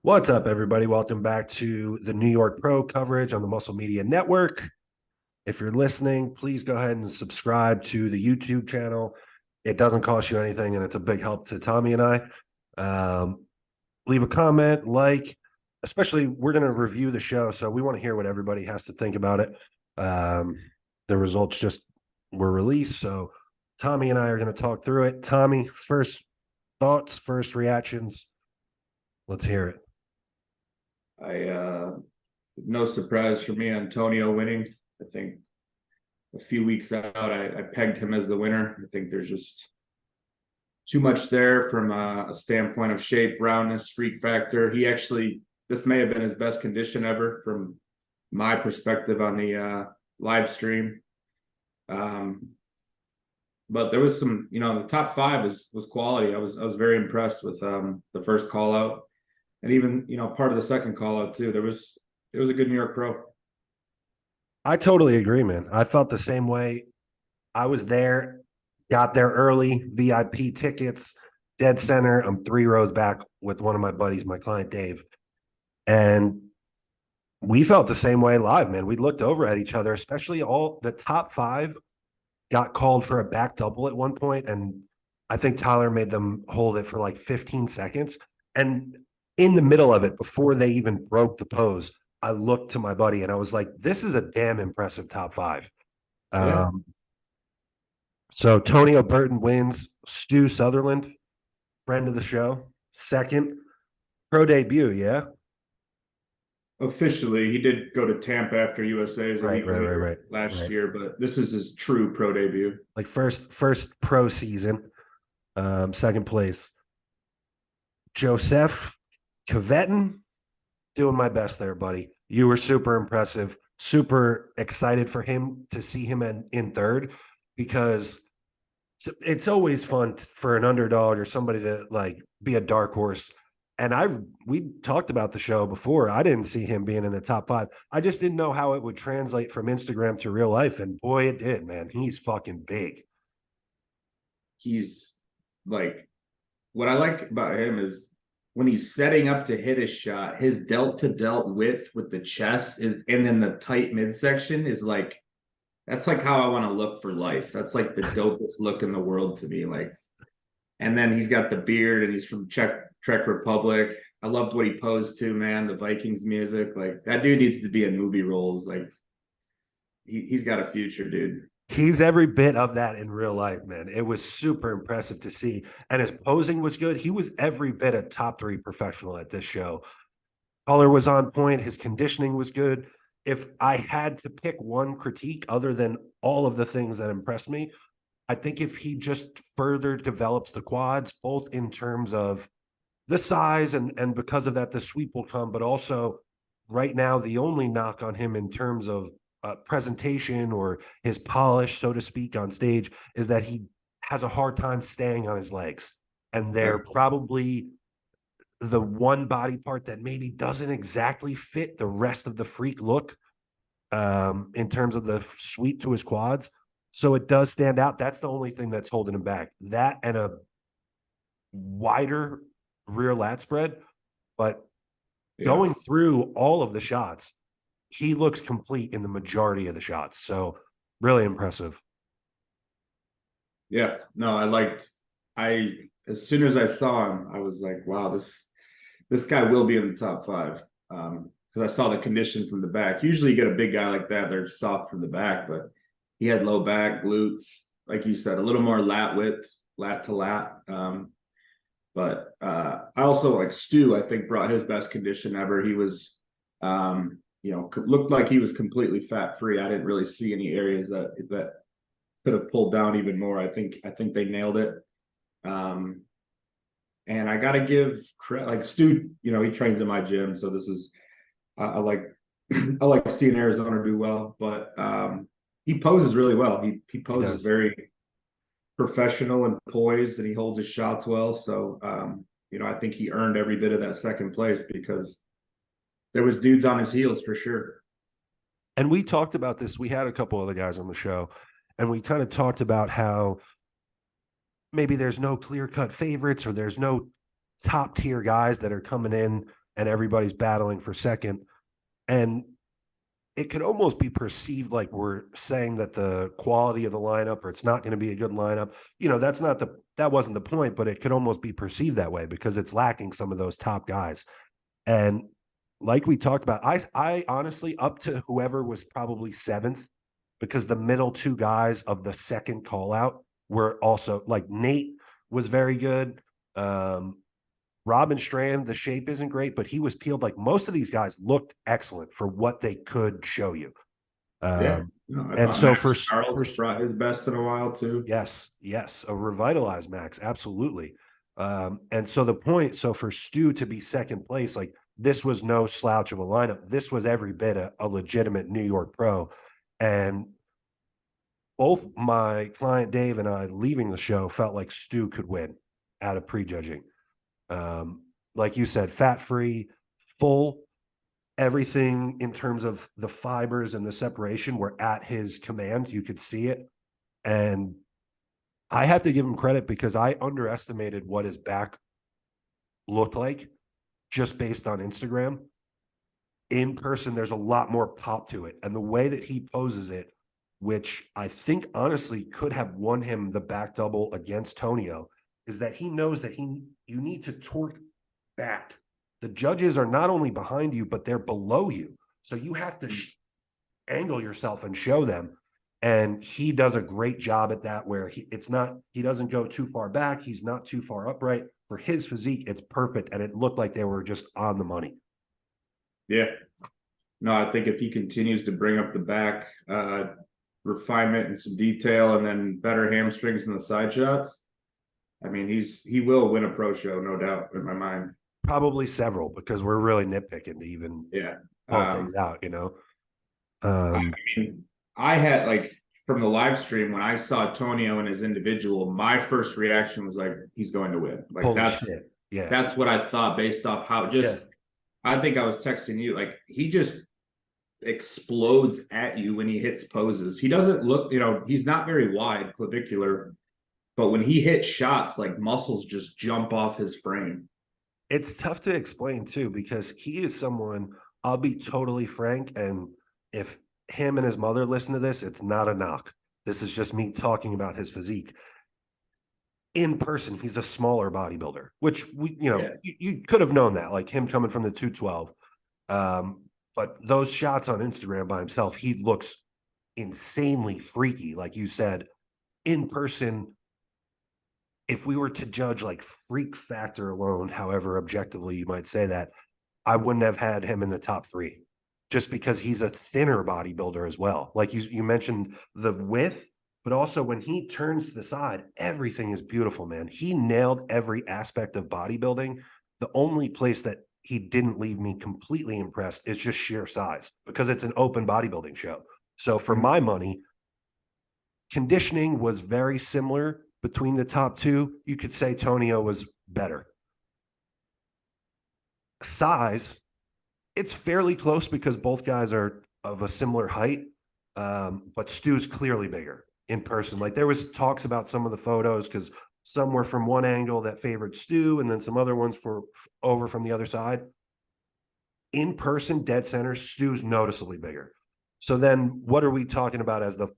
What's up, everybody? Welcome back to the New York Pro coverage on the Muscle Media Network. If you're listening, please go ahead and subscribe to the YouTube channel. It doesn't cost you anything, and it's a big help to Tommy and I. Leave a comment, especially we're going to review the show, so we want to hear what everybody has to think about it. The results just were released, so Tommy and I are going to talk through it. Tommy, first thoughts, first reactions. Let's hear it. No surprise for me on Tonio winning. I think a few weeks out, I pegged him as the winner. I think there's just too much there from a standpoint of shape, roundness, freak factor. This may have been his best condition ever from my perspective on the live stream. But there was some, the top five was quality. I was very impressed with the first call out. And even, part of the second call out too. It was a good New York Pro. I totally agree, man. I felt the same way. I was there, got there early, VIP tickets, dead center. I'm 3 rows back with one of my buddies, my client Dave. And we felt the same way live, man. We looked over at each other, especially all the top five got called for a back double at one point, and I think Tyler made them hold it for like 15 seconds. And in the middle of it, before they even broke the pose, I looked to my buddy and I was like, this is a damn impressive top five. Yeah. So Tonio Burton wins. Stu Sutherland, friend of the show, second. Pro debut, yeah? Officially, he did go to Tampa after USA's Right. last year, but this is his true pro debut. Like first pro season, second place. Joseph Cavetin, doing my best there, buddy. You were super impressive, super excited for him to see him in third, because it's always fun for an underdog or somebody to like be a dark horse. And we talked about the show before. I didn't see him being in the top five. I just didn't know how it would translate from Instagram to real life. And boy, it did, man. He's fucking big. He's like, what I like about him is when he's setting up to hit his shot, his delt to delt width with the chest and then the tight midsection is like, that's like how I want to look for life. That's like the dopest look in the world to me. Like, and then he's got the beard and he's from Czech Republic. I loved what he posed to, man. The Vikings music, like that dude needs to be in movie roles. Like he's got a future, dude. He's every bit of that in real life, man. It was super impressive to see. And his posing was good. He was every bit a top 3 professional at this show. Color was on point. His conditioning was good. If I had to pick one critique other than all of the things that impressed me, I think if he just further develops the quads, both in terms of the size and because of that, the sweep will come, but also right now, the only knock on him in terms of presentation or his polish, so to speak, on stage is that he has a hard time staying on his legs. And they're probably the one body part that maybe doesn't exactly fit the rest of the freak look in terms of the sweep to his quads. So it does stand out. That's the only thing that's holding him back. That and a wider rear lat spread. But going through all of the shots, he looks complete in the majority of the shots. So really impressive. Yeah, no, as soon as I saw him, I was like, wow, this guy will be in the top five. Because I saw the condition from the back. Usually you get a big guy like that, they're soft from the back, but he had low back, glutes, like you said, a little more lat width, lat to lat. But I also like Stu, I think brought his best condition ever. He was looked like he was completely fat free. I didn't really see any areas that could have pulled down even more. I think they nailed it. And I got to give credit, like Stu, he trains in my gym. So this is, I like seeing Arizona do well, but he poses really well. He poses very professional and poised, and he holds his shots well. So, I think he earned every bit of that second place because there was dudes on his heels for sure. And we talked about this. We had a couple other guys on the show, and we kind of talked about how maybe there's no clear-cut favorites or there's no top-tier guys that are coming in and everybody's battling for second. And it could almost be perceived like we're saying that the quality of the lineup, or it's not going to be a good lineup. That wasn't the point, but it could almost be perceived that way because it's lacking some of those top guys. And like we talked about, I honestly, up to whoever was probably seventh, because the middle two guys of the second call out were also, like, Nate was very good. Robin Strand, the shape isn't great, but he was peeled. Like, most of these guys looked excellent for what they could show you. I and thought so Max Charles brought his best in a while too. Yes, a revitalized Max, absolutely. And so for Stu to be second place, like, this was no slouch of a lineup. This was every bit a legitimate New York pro. And both my client Dave and I, leaving the show, felt like Stu could win out of prejudging. Like you said, fat-free, full, everything in terms of the fibers and the separation were at his command. You could see it. And I have to give him credit because I underestimated what his back looked like just based on Instagram. In person, there's a lot more pop to it. And the way that he poses it, which I think honestly could have won him the back double against Tonio, is that he knows that you need to torque back. The judges are not only behind you, but they're below you. So you have to angle yourself and show them. And he does a great job at that, where he doesn't go too far back. He's not too far upright. For his physique, it's perfect. And it looked like they were just on the money. Yeah. No, I think if he continues to bring up the back, refinement and some detail, and then better hamstrings in the side shots, I mean, he will win a pro show, no doubt, in my mind. Probably several, because we're really nitpicking to even pull things out, I mean, I had, like, from the live stream, when I saw Tonio and his individual, my first reaction was like, he's going to win. Like, that's what I thought based off how I think I was texting you, like, he just explodes at you when he hits poses. He doesn't look, he's not very wide clavicular, but when he hits shots, like, muscles just jump off his frame. It's tough to explain too, because he is someone, I'll be totally frank, and if him and his mother listen to this, it's not a knock. This is just me talking about his physique. In person, he's a smaller bodybuilder, which you could have known that, like him coming from the 212. But those shots on Instagram by himself, he looks insanely freaky. Like you said, in person, if we were to judge like freak factor alone, however objectively you might say that, I wouldn't have had him in the top three, just because he's a thinner bodybuilder as well. Like you mentioned the width, but also when he turns to the side, everything is beautiful, man. He nailed every aspect of bodybuilding. The only place that he didn't leave me completely impressed is just sheer size, because it's an open bodybuilding show. So for my money, conditioning was very similar between the top two. You could say Tonio was better. Size, it's fairly close because both guys are of a similar height, but Stu's clearly bigger in person. Like, there was talks about some of the photos, because some were from one angle that favored Stu, and then some other ones for over from the other side. In person, dead center, Stu's noticeably bigger. So then what are we talking about as the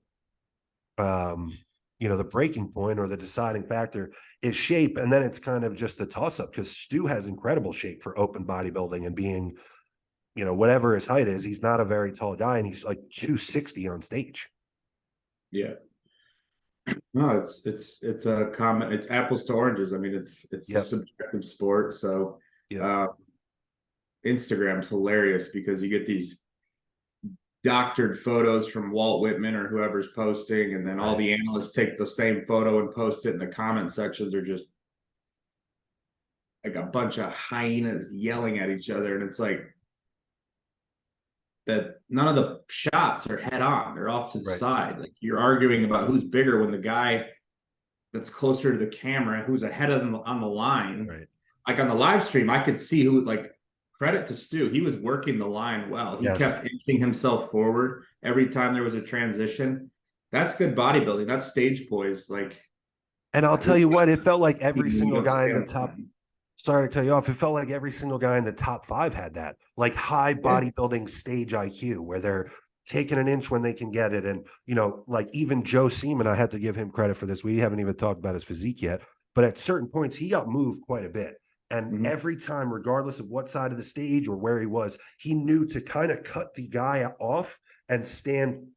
the breaking point or the deciding factor? Is shape. And then it's kind of just a toss up, because Stu has incredible shape for open bodybuilding, and being, whatever his height is, he's not a very tall guy, and he's like 260 on stage. Yeah. No, it's a comment. It's apples to oranges. I mean, it's a subjective sport. So Instagram's hilarious, because you get these doctored photos from Walt Whitman or whoever's posting, and then all the analysts take the same photo and post it, and the comment sections are just like a bunch of hyenas yelling at each other. And it's like that none of the shots are head on, they're off to the side. Like, you're arguing about who's bigger when the guy that's closer to the camera, who's ahead of them on the line, like on the live stream, I could see who, like, credit to Stu, he was working the line well. He kept inching himself forward every time there was a transition. That's good bodybuilding. That's stage poise. Like, and I'll tell you what, it felt like every single guy in the top sorry to cut you off. It felt like every single guy in the top 5 had that, like high Yeah. bodybuilding stage IQ, where they're taking an inch when they can get it. And, you know, like even Joe Seaman, I had to give him credit for this. We haven't even talked about his physique yet, but at certain points, he got moved quite a bit. And Mhm. every time, regardless of what side of the stage or where he was, he knew to kind of cut the guy off and stand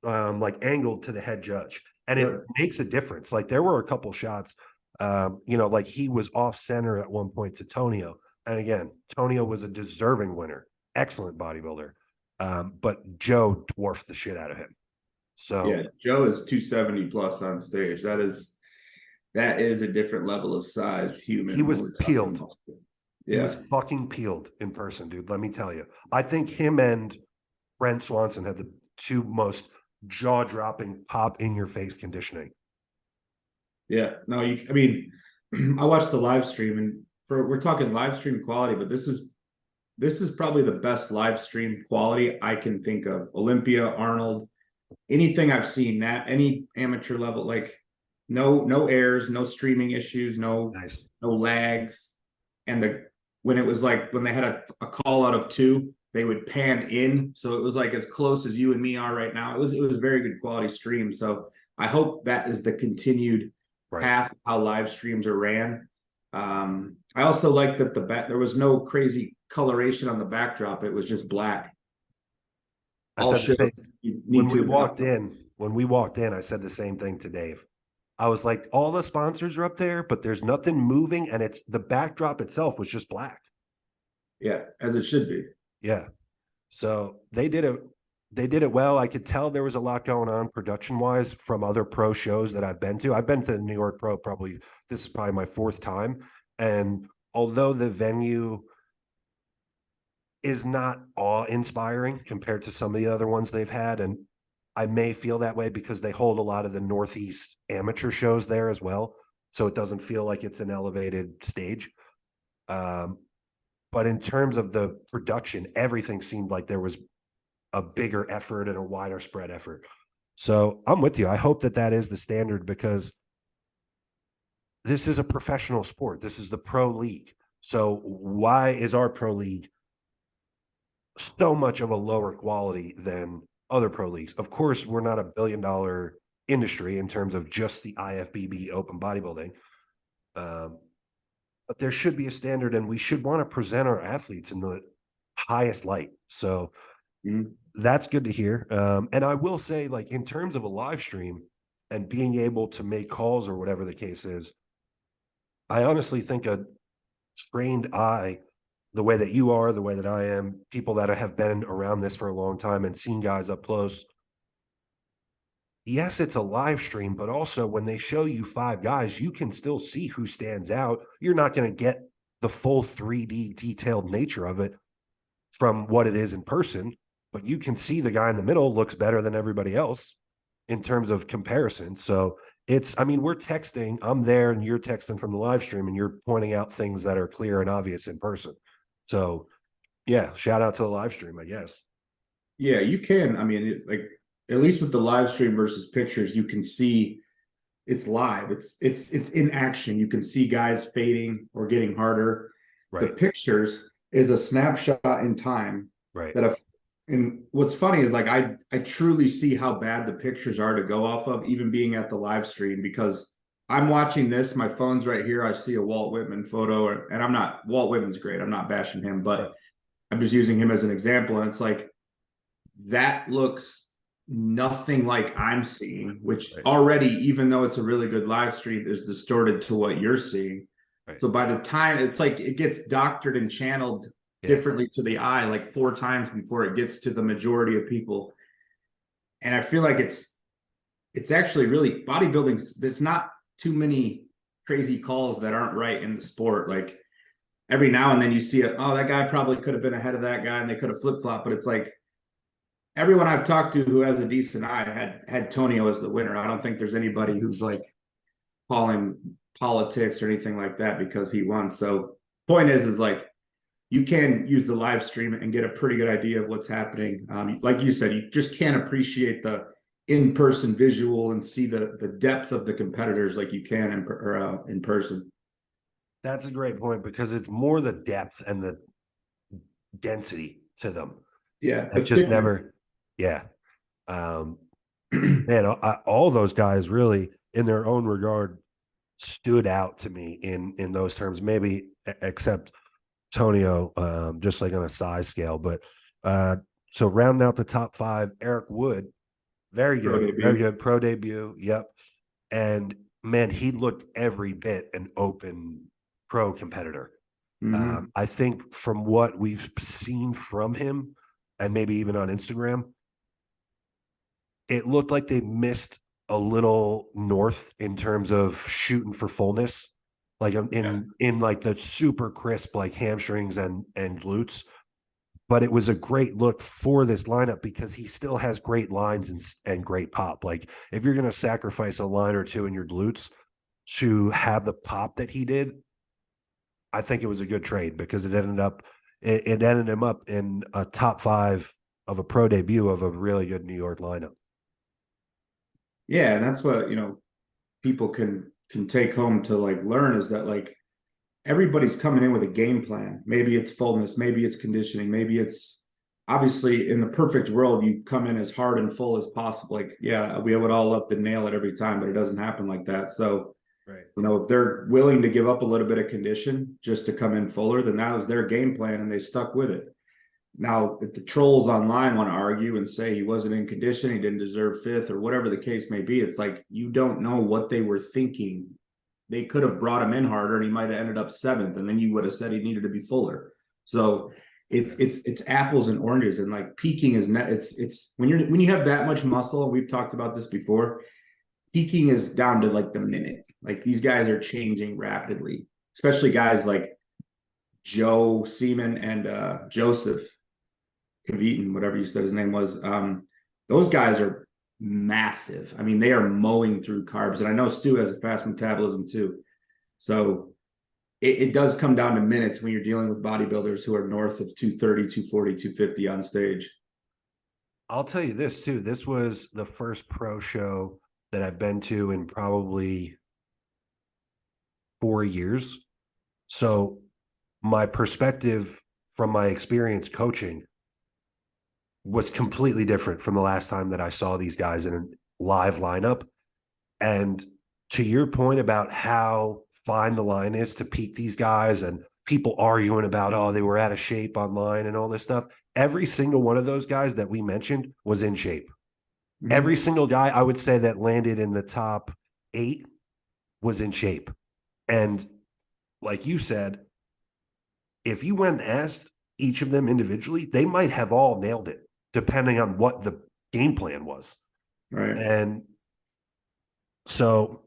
like angled to the head judge. And it Yep. makes a difference. Like there were a couple shots, you know, like he was off center at one point to Tonio. And again, Tonio was a deserving winner, excellent bodybuilder. But Joe dwarfed the shit out of him. So Yeah, Joe is 270 plus on stage. That is a different level of size human. he was when we're talking peeled. about- He was Yeah. fucking peeled in person, dude. Let me tell you. I think him and Brent Swanson had the two most jaw-dropping, pop in your face conditioning. Yeah. No, I mean, I watched the live stream, and we're talking live stream quality, but this is probably the best live stream quality I can think of. Olympia, Arnold, anything I've seen, that any amateur level, like no errors, no streaming issues, no Nice. lags. And when it was like when they had a call out of 2, they would pan in, so it was like as close as you and me are right now. It was very good quality stream. So I hope that is the continued path how live streams are ran. I also like that there was no crazy coloration on the backdrop. It was just black. I All said the shows same you when need we to walked in. When we walked in, I said the same thing to Dave. I was like, all the sponsors are up there, but there's nothing moving, and it's the backdrop itself was just black. Yeah, as it should be. Yeah. So they did it. They did it well. I could tell there was a lot going on production wise from other pro shows that I've been to. I've been to the New York Pro probably, this is probably my 4th time. And although the venue is not awe inspiring compared to some of the other ones they've had, and I may feel that way because they hold a lot of the Northeast amateur shows there as well. So it doesn't feel like it's an elevated stage. But in terms of the production, everything seemed like there was a bigger effort and a wider spread effort. So I'm with you. I hope that that is the standard because this is a professional sport. This is the pro league. So why is our pro league so much of a lower quality than other pro leagues? Of course, we're not $1 billion industry in terms of just the IFBB open bodybuilding. But there should be a standard, and we should want to present our athletes in the highest light. So that's good to hear. And I will say, like, in terms of a live stream and being able to make calls or whatever the case is, I honestly think a trained eye, the way that you are, the way that I am, people that have been around this for a long time and seen guys up close. Yes, it's a live stream, but also when they show you 5 guys, you can still see who stands out. You're not going to get the full 3D detailed nature of it from what it is in person, but you can see the guy in the middle looks better than everybody else in terms of comparison. So I mean, we're texting, I'm there and you're texting from the live stream and you're pointing out things that are clear and obvious in person. So yeah, shout out to the live stream, I guess. Yeah, you can. I mean, like at least with the live stream versus pictures, you can see it's live. It's in action. You can see guys fading or getting harder. The pictures is a snapshot in time. Right. And what's funny is like I truly see how bad the pictures are to go off of, even being at the live stream, because I'm watching this, my phone's right here. I see a Walt Whitman photo, and Walt Whitman's great. I'm not bashing him, but I'm just using him as an example. And it's like, that looks nothing like I'm seeing, which already, even though it's a really good live stream, is distorted to what you're seeing. So by the time it's like it gets doctored and channeled differently to the eye, like 4 times before it gets to the majority of people. And I feel like it's actually really bodybuilding. There's not too many crazy calls that aren't right in the sport. Like every now and then you see it. Oh, that guy probably could have been ahead of that guy and they could have flip-flopped, but it's like, everyone I've talked to who has a decent eye had Tonio as the winner. I don't think there's anybody who's like calling politics or anything like that because he won. So point is like, you can use the live stream and get a pretty good idea of what's happening. Like you said, you just can't appreciate the in-person visual and see the depth of the competitors like you can in person. That's a great point because it's more the depth and the density to them. Yeah, I've it's just different. never, yeah. Man, all those guys really, in their own regard, stood out to me in those terms. Maybe except Tonio, just like on a size scale. But so rounding out the top five, Eric Wood, Pro very debut. good pro debut. Yep, and man, he looked every bit an open pro competitor. Hmm. I think from what we've seen from him, and maybe even on Instagram, it looked like they missed a little north in terms of shooting for fullness, like Yeah. in like the super crisp like hamstrings and glutes. But it was a great look for this lineup because he still has great lines and great pop. Like if you're going to sacrifice a line or two in your glutes to have the pop that he did, I think it was a good trade because it ended him up in a top five of a pro debut of a really good New York lineup. Yeah, and that's what, people can take home to like learn is that like everybody's coming in with a game plan. Maybe it's fullness, maybe it's conditioning, maybe it's obviously in the perfect world, you come in as hard and full as possible. Like, yeah, we would all up and nail it every time, but it doesn't happen like that. So, Right. if they're willing to give up a little bit of condition just to come in fuller, then that was their game plan and they stuck with it. Now, if the trolls online want to argue and say he wasn't in condition, he didn't deserve fifth, or whatever the case may be, it's like you don't know what they were thinking. They could have brought him in harder and he might have ended up seventh, and then you would have said he needed to be fuller. So it's apples and oranges, and like peaking is net. It's when you have that much muscle. We've talked about this before. Peaking is down to like the minute. Like these guys are changing rapidly, especially guys like Joe Seaman and Joseph Kavitan, whatever you said his name was. Those guys are massive. I mean, they are mowing through carbs. And I know Stu has a fast metabolism too. So it does come down to minutes when you're dealing with bodybuilders who are north of 230, 240, 250 on stage. I'll tell you this too. This was the first pro show that I've been to in probably 4 years. So my perspective from my experience coaching was completely different from the last time that I saw these guys in a live lineup. And to your point about how fine the line is to peak these guys and people arguing about, oh, they were out of shape online and all this stuff. Every single one of those guys that we mentioned was in shape. Every Mm-hmm. single guy I would say that landed in the top 8 was in shape. And like you said, if you went and asked each of them individually, they might have all nailed it, depending on what the game plan was. Right. And so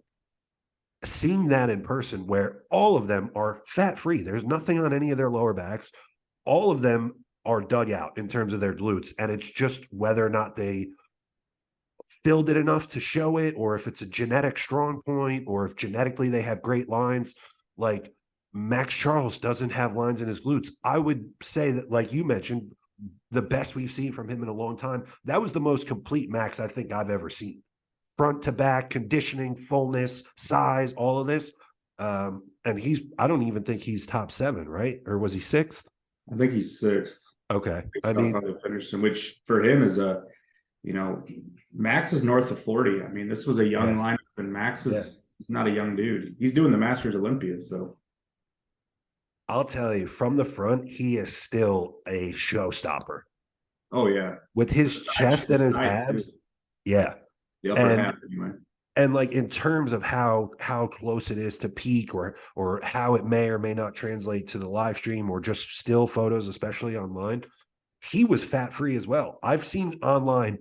seeing that in person where all of them are fat free, there's nothing on any of their lower backs, all of them are dug out in terms of their glutes. And it's just whether or not they filled it enough to show it, or if it's a genetic strong point, or if genetically they have great lines. Like Max Charles doesn't have lines in his glutes. I would say that, like you mentioned, the best we've seen from him in a long time. That was the most complete Max I think I've ever seen. Front to back, conditioning, fullness, size, all of this. And I don't even think he's top 7, right? Or was he 6th? I think he's sixth. Okay. I Based off how mean, they finished him, which for him is you know, Max is north of 40. I mean, this was a young yeah, lineup, and Max yeah. is he's not a young dude. He's doing the Masters Olympia, so I'll tell you from the front, he is still a showstopper oh yeah. with his chest The and his side too. abs. Yeah. The upper And half anyway. like in terms of how close it is to peak, or how it may or may not translate to the live stream or just still photos, especially online, he was fat free as well. I've seen online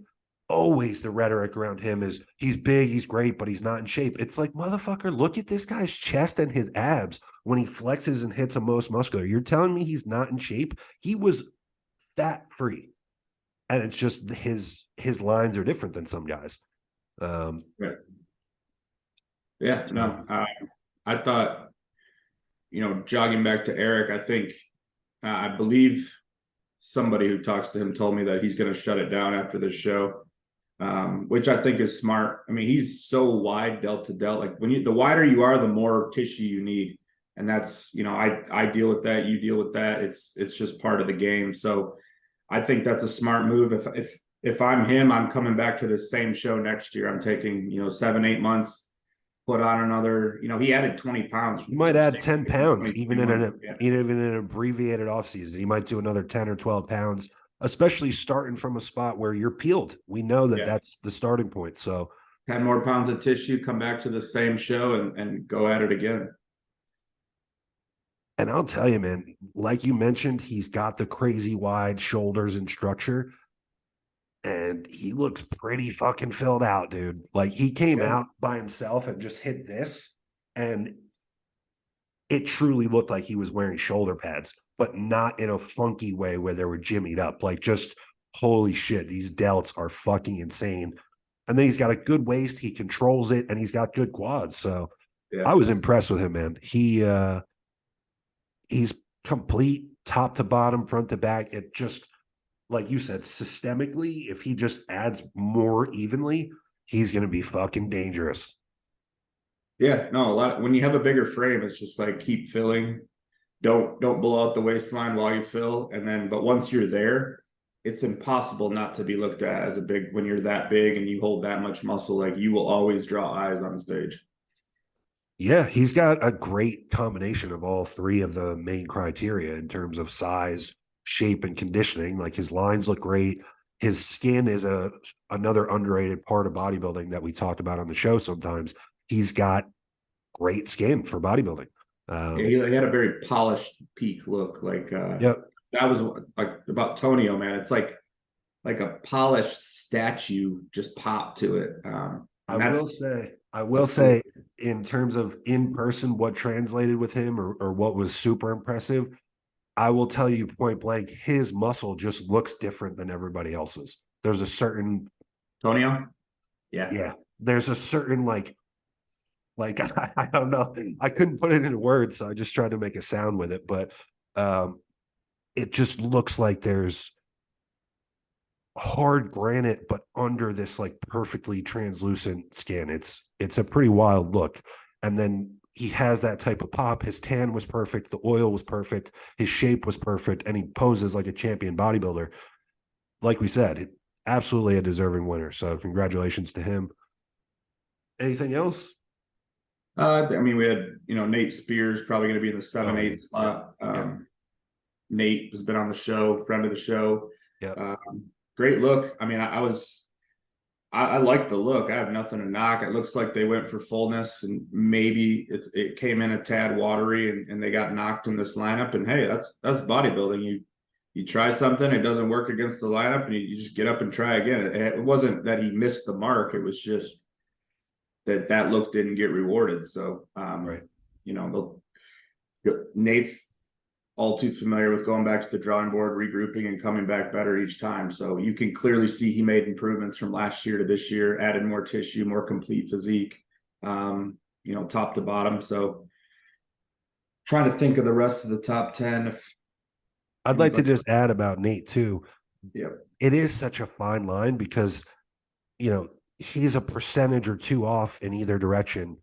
always the rhetoric around him is he's big, he's great, but he's not in shape. It's like, motherfucker, look at this guy's chest and his abs when he flexes and hits a most muscular. You're telling me he's not in shape? He was fat free. And it's just his lines are different than some guys. Yeah. Yeah, no. I thought, jogging back to Eric, I think I believe somebody who talks to him told me that he's going to shut it down after this show, which I think is smart. I mean, he's so wide delt to delt. Like the wider you are, the more tissue you need. And that's, I deal with that, you deal with that. It's just part of the game. So I think that's a smart move. If I'm him, I'm coming back to the same show next year. I'm taking, 7-8 months, put on another, he added 20 pounds. You might add 10 pounds, even in an an abbreviated offseason. He might do another 10 or 12 pounds, especially starting from a spot where you're peeled. We know that that's the starting point. So 10 more pounds of tissue, come back to the same show and go at it again. And I'll tell you, man, like you mentioned, he's got the crazy wide shoulders and structure. And he looks pretty fucking filled out, dude. Like he came out by himself and just hit this. And it truly looked like he was wearing shoulder pads, but not in a funky way where they were jimmied up. Like just holy shit, these delts are fucking insane. And then he's got a good waist, he controls it, and he's got good quads. So I was impressed with him, man. He's complete top to bottom, front to back. It just, like you said, systemically, if he just adds more evenly, he's going to be fucking dangerous. Yeah, no, when you have a bigger frame, it's just like keep filling. Don't blow out the waistline while you fill. But once you're there, it's impossible not to be looked at as when you're that big and you hold that much muscle, like you will always draw eyes on stage. Yeah, he's got a great combination of all three of the main criteria in terms of size, shape, and conditioning. Like his lines look great. His skin is another underrated part of bodybuilding that we talked about on the show sometimes. He's got great skin for bodybuilding. He had a very polished peak look. That was like about Tonio, man. It's like a polished statue just popped to it. I will say, in terms of in person, what translated with him or what was super impressive, I will tell you point blank, his muscle just looks different than everybody else's. There's a certain Tonio. Yeah. There's a certain like I don't know. I couldn't put it into words, so I just tried to make a sound with it. But it just looks like there's hard granite, but under this like perfectly translucent skin. It's a pretty wild look. And then he has that type of pop. His tan was perfect, the oil was perfect, his shape was perfect, and he poses like a champion bodybuilder. Like we said, absolutely a deserving winner. So congratulations to him. Anything else? We had Nate Spears probably going to be in the 7-8 slot. Nate has been on the show, friend of the show. Great look. I like the look. I have nothing to knock. It looks like they went for fullness, and maybe it came in a tad watery, and they got knocked in this lineup. And hey, that's bodybuilding. You try something, it doesn't work against the lineup, and you just get up and try again. It wasn't that he missed the mark. It was just that look didn't get rewarded. So right. Nate's all too familiar with going back to the drawing board, regrouping, and coming back better each time. So you can clearly see he made improvements from last year to this year, added more tissue, more complete physique, top to bottom. So trying to think of the rest of the top 10. I'd like to just add about Nate too. Yep. It is such a fine line because, he's a percentage or two off in either direction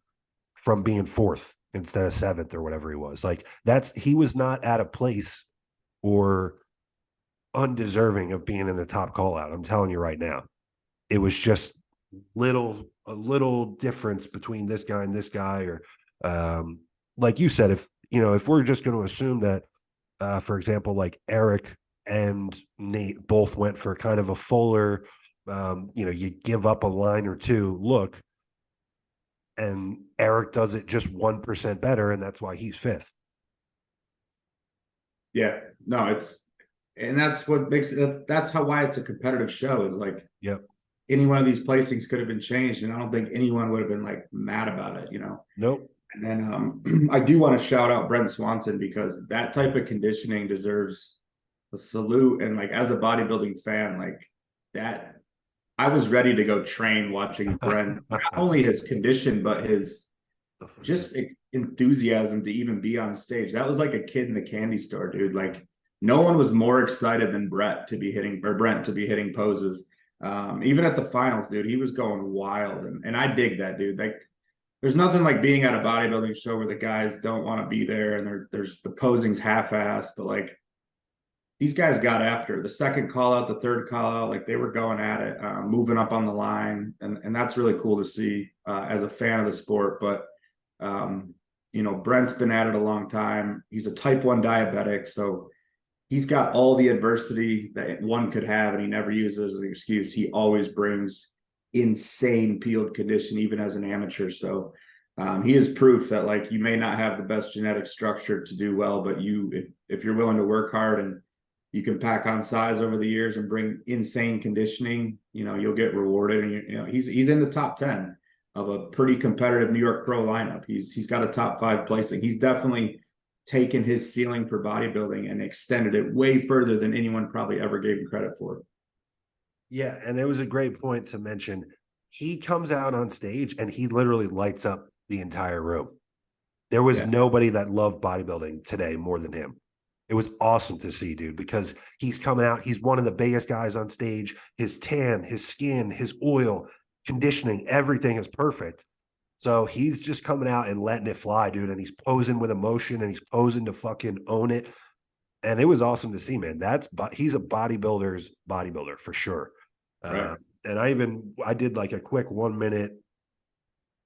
from being fourth instead of seventh or whatever he was. Like he was not at a place or undeserving of being in the top call out. I'm telling you right now, it was just a little difference between this guy and this guy, or like you said, if we're just going to assume that, for example, like Eric and Nate both went for kind of a fuller, you give up a line or two look, and Eric does it just 1% better, and that's why he's fifth. Yeah, no, that's what makes it. That's why it's a competitive show. Is like, any one of these placings could have been changed, and I don't think anyone would have been like mad about it. Nope. And then I do want to shout out Brent Swanson, because that type of conditioning deserves a salute. And like, as a bodybuilding fan, like that, I was ready to go train watching Brent, not only his condition, but his just enthusiasm to even be on stage. That was like a kid in the candy store, dude. Like no one was more excited than Brent to be hitting poses. Even at the finals, dude, he was going wild. And I dig that, dude. Like there's nothing like being at a bodybuilding show where the guys don't want to be there and there's the posing's half-assed, but like these guys got after the second call out, the third call out, like they were going at it, moving up on the line, and that's really cool to see as a fan of the sport. But you know, Brent's been at it a long time. He's a type 1 diabetic, so he's got all the adversity that one could have, and he never uses as an excuse. He always brings insane peeled condition, even as an amateur. So he is proof that like you may not have the best genetic structure to do well, but if you're willing to work hard and you can pack on size over the years and bring insane conditioning, you know, you'll get rewarded. And you know, he's in the top 10 of a pretty competitive New York Pro lineup. He's got a top 5 placing. He's definitely taken his ceiling for bodybuilding and extended it way further than anyone probably ever gave him credit for. Yeah, and it was a great point to mention. He comes out on stage and he literally lights up the entire room. There was nobody that loved bodybuilding today more than him. It was awesome to see, dude, because he's coming out. He's one of the biggest guys on stage. His tan, his skin, his oil, conditioning, everything is perfect. So he's just coming out and letting it fly, dude. And he's posing with emotion and he's posing to fucking own it. And it was awesome to see, man. He's a bodybuilder's bodybuilder for sure. Right. And I did like a quick 1 minute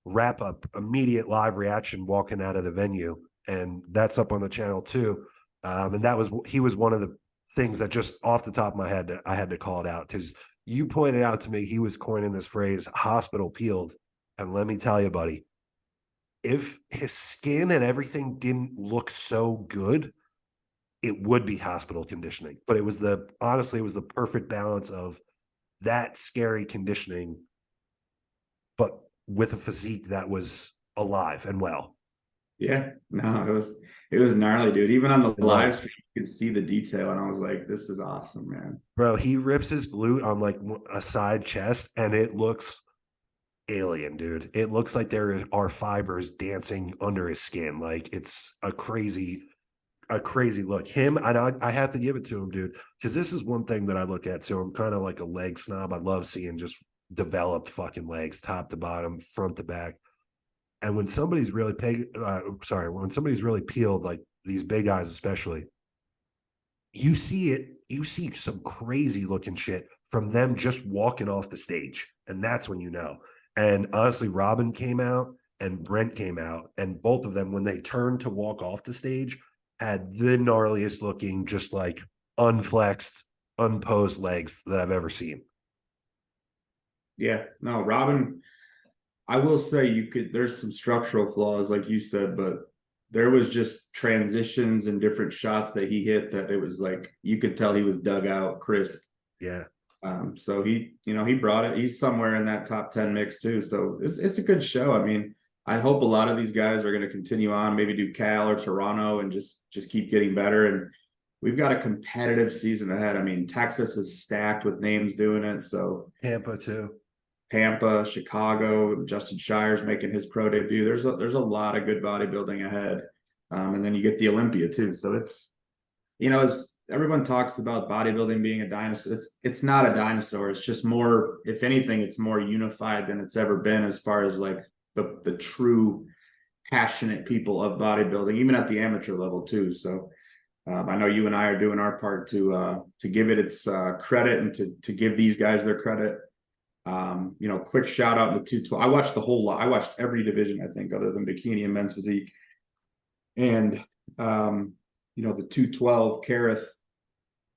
wrap up, immediate live reaction walking out of the venue. And that's up on the channel too. And he was one of the things that just off the top of my head, I had to call it out because you pointed out to me, he was coining this phrase hospital peeled. And let me tell you, buddy, if his skin and everything didn't look so good, it would be hospital conditioning. But honestly, it was the perfect balance of that scary conditioning, but with a physique that was alive and well. Yeah, no, it was gnarly, dude. Even on the live stream, you could see the detail, and I was like, "This is awesome, man." Bro, he rips his glute on like a side chest, and it looks alien, dude. It looks like there are fibers dancing under his skin. Like it's a crazy look. Him, and I have to give it to him, dude, because this is one thing that I look at too. I'm kind of like a leg snob. I love seeing just developed fucking legs, top to bottom, front to back. And when somebody's really when somebody's really peeled, like these big guys especially, you see some crazy looking shit from them just walking off the stage. And that's when you know. And honestly, Robin came out and Brent came out, and both of them, when they turned to walk off the stage, had the gnarliest looking, just like unflexed, unposed legs that I've ever seen. Yeah, no, Robin, I will say there's some structural flaws, like you said, but there was just transitions and different shots that he hit that it was like, you could tell he was dug out crisp. Yeah. So he brought it. He's somewhere in that top 10 mix too. So it's a good show. I mean, I hope a lot of these guys are going to continue on, maybe do Cal or Toronto and just keep getting better. And we've got a competitive season ahead. I mean, Texas is stacked with names doing it. So Tampa too. Tampa, Chicago, Justin Shire's making his pro debut. There's a lot of good bodybuilding ahead. And then you get the Olympia too. So it's, as everyone talks about bodybuilding being a dinosaur, it's not a dinosaur. It's just more, if anything, it's more unified than it's ever been as far as like the true passionate people of bodybuilding, even at the amateur level too. So I know you and I are doing our part to give it its credit and to give these guys their credit. Quick shout out in the 212. I watched the whole lot. I watched every division, I think, other than bikini and men's physique. And the 212, Kareth,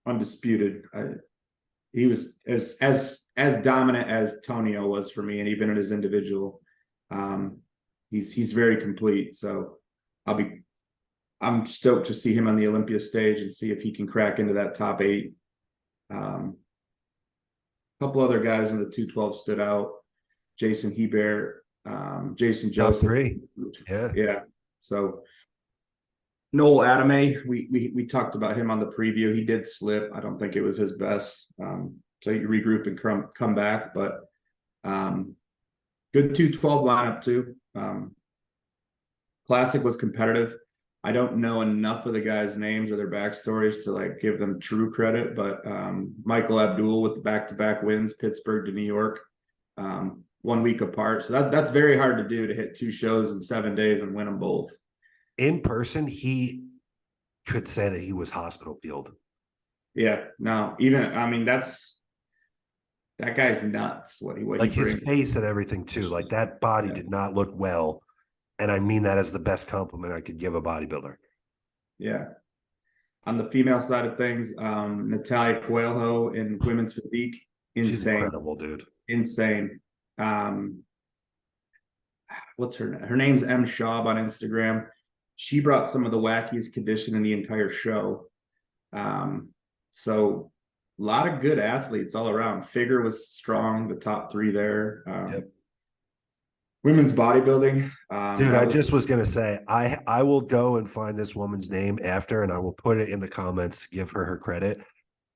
undisputed. He was as dominant as Tonio was for me, and even in his individual. He's very complete. So I'm stoked to see him on the Olympia stage and see if he can crack into that top 8. Couple other guys in the 212 stood out. Jason Hebert, Jason Joseph. Top 3. Yeah. So Noel Adame, we talked about him on the preview. He did slip. I don't think it was his best. So you regroup and come back, but good 212 lineup too. Classic was competitive. I don't know enough of the guys' names or their backstories to like give them true credit, but Michael Abdul with the back-to-back wins, Pittsburgh to New York. 1 week apart. So that's very hard to do, to hit 2 shows in 7 days and win them both. In person, he could say that he was hospital field. Yeah, no, even I mean that guy's nuts. What Like he his brings. face and everything too. Like that body did not look well. And I mean that as the best compliment I could give a bodybuilder. Yeah. On the female side of things, Natalia Coelho in women's physique, She's insane, incredible, dude. insane. What's her name? Her name's M. Schaub on Instagram. She brought some of the wackiest condition in the entire show. So a lot of good athletes all around. Figure was strong, the top 3 there. Yep. Women's bodybuilding. Dude, I just was gonna say I will go and find this woman's name after, and I will put it in the comments to give her credit.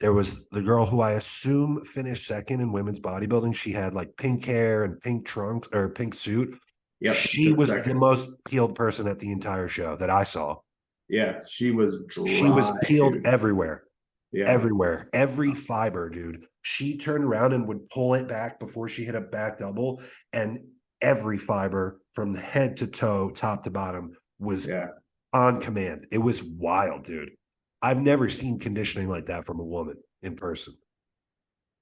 There was the girl who I assume finished second in women's bodybuilding. She had like pink hair and pink trunks or pink suit. Yep, She was the most peeled person at the entire show that I saw. Yeah, she was dry. She was peeled dude. everywhere. Yeah. Everywhere. Every fiber, dude. She turned around and would pull it back before she hit a back double. And every fiber from the head to toe, top to bottom, was on command. It was wild, dude. I've never seen conditioning like that from a woman in person.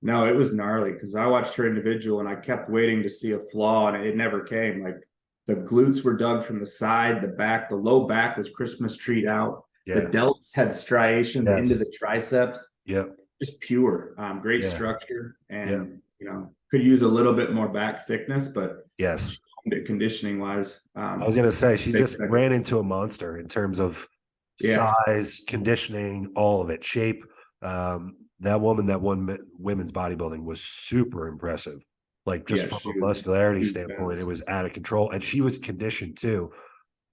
No, it was gnarly because I watched her individual and I kept waiting to see a flaw and it never came. Like the glutes were dug from the side, the back, the low back was Christmas treed out. Yeah. The delts had striations into the triceps. Yep. Just pure, great structure, and you know, could use a little bit more back thickness, but conditioning wise. I was gonna say she just ran into a monster in terms of size, conditioning, all of it, shape. That woman that won women's bodybuilding was super impressive. Like just from a muscularity standpoint, it was out of control, and she was conditioned too.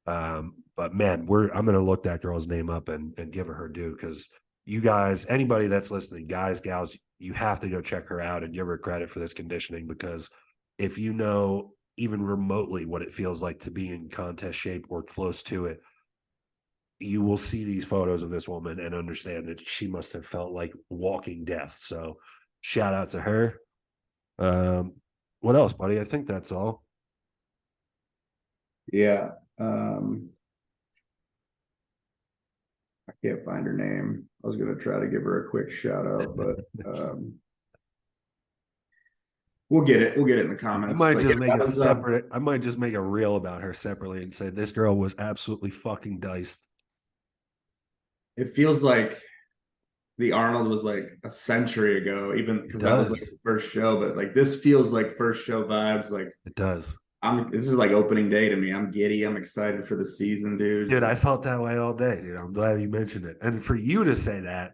But man, I'm gonna look that girl's name up and give her due, because you guys, anybody that's listening, guys, gals, you have to go check her out and give her credit for this conditioning, because if you know even remotely what it feels like to be in contest shape or close to it, you will see these photos of this woman and understand that she must have felt like walking death. So shout out to her. What else, buddy? I think that's all. Yeah. I can't find her name. I was going to try to give her a quick shout out, but we'll get it. We'll get it in the comments. I might just make a separate. I might just make a reel about her separately and say this girl was absolutely fucking diced. It feels like the Arnold was like a century ago, even because that was like the first show. But like this feels like first show vibes. Like it does. This is like opening day to me. I'm giddy. I'm excited for the season, dude. Dude, I felt that way all day, dude. I'm glad you mentioned it. And for you to say that,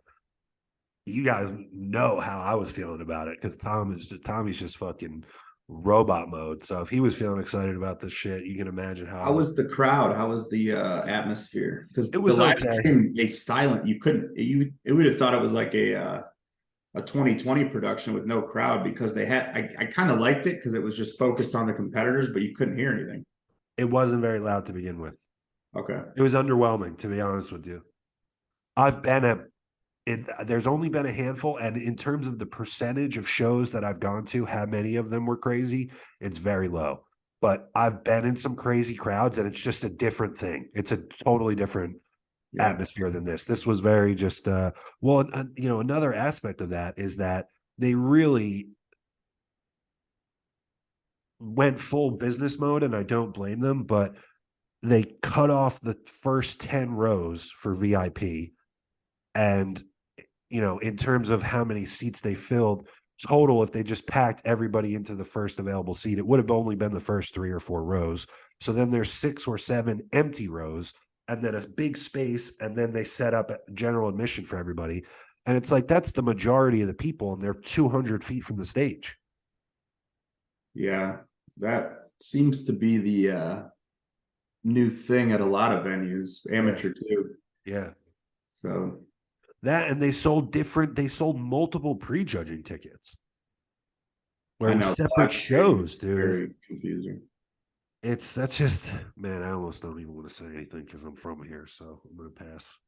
you guys know how I was feeling about it, because Tommy's just fucking robot mode. So if he was feeling excited about this shit, you can imagine how was the crowd? How was the atmosphere? Because it was the live stream, silent. You couldn't. It would have thought it was like a 2020 production with no crowd, because they had. I kind of liked it because it was just focused on the competitors, but you couldn't hear anything. It wasn't very loud to begin with. Okay. It was underwhelming, to be honest with you. There's only been a handful, and in terms of the percentage of shows that I've gone to, how many of them were crazy, it's very low. But I've been in some crazy crowds, and it's just a different thing. It's a totally different atmosphere than this. This was very just another aspect of that is that they really went full business mode, and I don't blame them, but they cut off the first 10 rows for VIP. And, you know, in terms of how many seats they filled total, if they just packed everybody into the first available seat, it would have only been the first 3 or 4 rows. So then there's 6 or 7 empty rows, and then a big space, and then they set up general admission for everybody. And it's like, that's the majority of the people, and they're 200 feet from the stage. Yeah, that seems to be the new thing at a lot of venues, amateur too. Yeah. So that, and they sold multiple pre-judging tickets. Where it was separate shows, dude. Very confusing. That's just, man, I almost don't even want to say anything because I'm from here, so I'm gonna pass.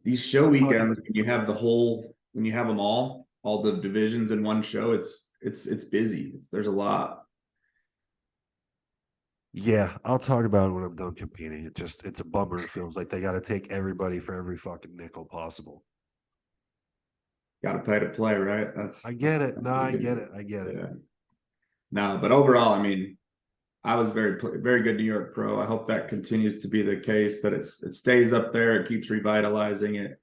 These show weekends, when you have them all the divisions in one show, it's it's busy. There's a lot. Yeah, I'll talk about it when I'm done competing. It's a bummer. It feels like they got to take everybody for every fucking nickel possible. Got to pay to play, right? I get it. No, I get it. I get it. Yeah. No, but overall, I mean, I was very good New York pro. I hope that continues to be the case, that it stays up there, it keeps revitalizing it.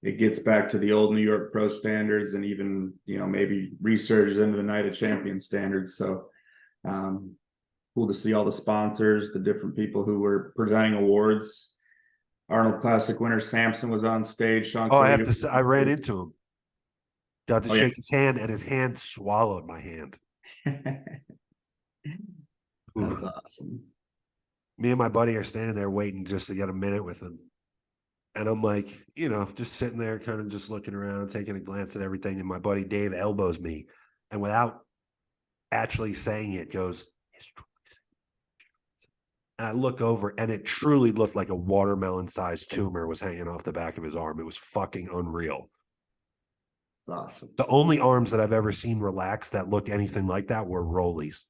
It gets back to the old New York pro standards, and even, maybe resurges into the Night of Champions standards. So cool to see all the sponsors, the different people who were presenting awards. Arnold Classic winner Samson was on stage. Sean Oh, I Cody have to say, I ran into him. Got to Oh, yeah. shake his hand, and his hand swallowed my hand. That's awesome. Me and my buddy are standing there waiting just to get a minute with him. And I'm like, just sitting there, kind of just looking around, taking a glance at everything. And my buddy Dave elbows me, and without actually saying it, goes, and I look over, and it truly looked like a watermelon-sized tumor was hanging off the back of his arm. It was fucking unreal. That's awesome. The only arms that I've ever seen relax that look anything like that were Rollies.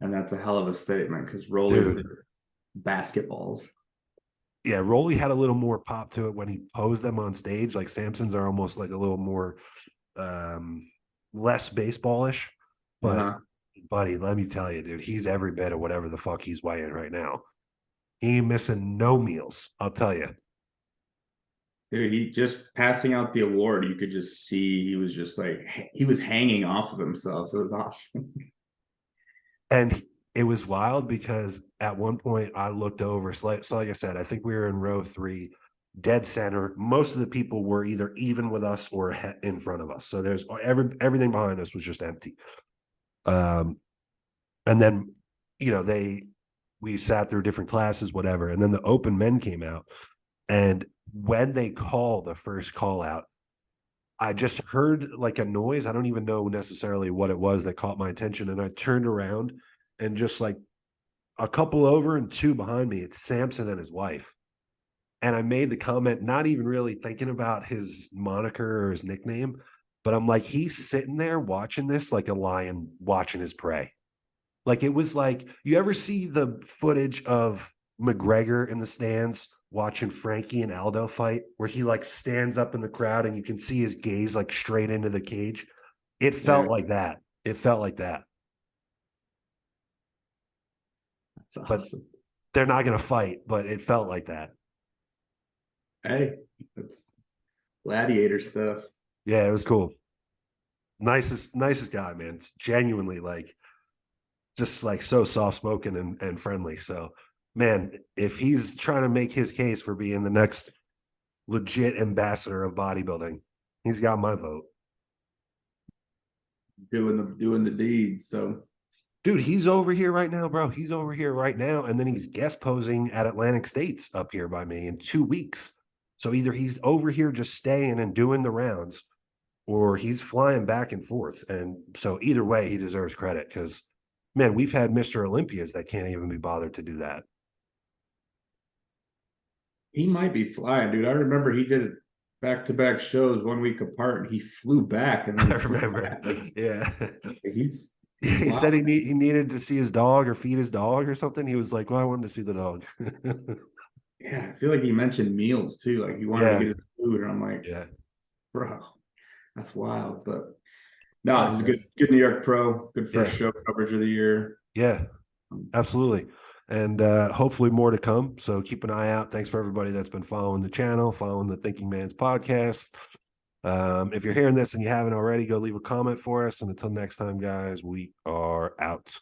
And that's a hell of a statement, because Rollies are basketballs. Yeah, Rolly had a little more pop to it when he posed them on stage. Like Samson's are almost like a little more less baseballish. But buddy, let me tell you, dude, he's every bit of whatever the fuck he's weighing right now. He ain't missing no meals, I'll tell you. Dude, he just passing out the award, you could just see he was just like, he was hanging off of himself. It was awesome. And it was wild because at one point I looked over. So like I said, I think we were in row 3, dead center. Most of the people were either even with us or in front of us. So there's everything behind us was just empty. And then, we sat through different classes, whatever. And then the open men came out. And when they call the first call out, I just heard like a noise. I don't even know necessarily what it was that caught my attention. And I turned around, and just like a couple over and 2 behind me, it's Samson and his wife. And I made the comment, not even really thinking about his moniker or his nickname, but I'm like, he's sitting there watching this like a lion watching his prey. Like, it was like, you ever see the footage of McGregor in the stands watching Frankie and Aldo fight, where he like stands up in the crowd and you can see his gaze like straight into the cage? It felt like that. It felt like that. That's awesome. But they're not going to fight, but it felt like that. Hey, that's gladiator stuff. Yeah, it was cool. Nicest guy, man. It's genuinely like, just like so soft spoken and friendly. So, man, if he's trying to make his case for being the next legit ambassador of bodybuilding, he's got my vote. Doing the deeds. So, dude, he's over here right now, bro. He's over here right now, and then he's guest posing at Atlantic States up here by me in 2 weeks. So either he's over here just staying and doing the rounds, or he's flying back and forth. And so either way, he deserves credit, because, man, we've had Mr. Olympias that can't even be bothered to do that. He might be flying, dude. I remember he did back-to-back shows 1 week apart, and he flew back. And then I remember. Yeah. He said he needed to see his dog or feed his dog or something. He was like, well, I wanted to see the dog. Yeah, I feel like he mentioned meals too. Like he wanted to get his food. And I'm like, yeah, bro, that's wild. But no, he's a good New York pro. Good first show coverage of the year. Yeah, absolutely. And hopefully more to come. So keep an eye out. Thanks for everybody that's been following the channel, following the Thinking Man's podcast. If you're hearing this and you haven't already, go leave a comment for us. And until next time, guys, we are out.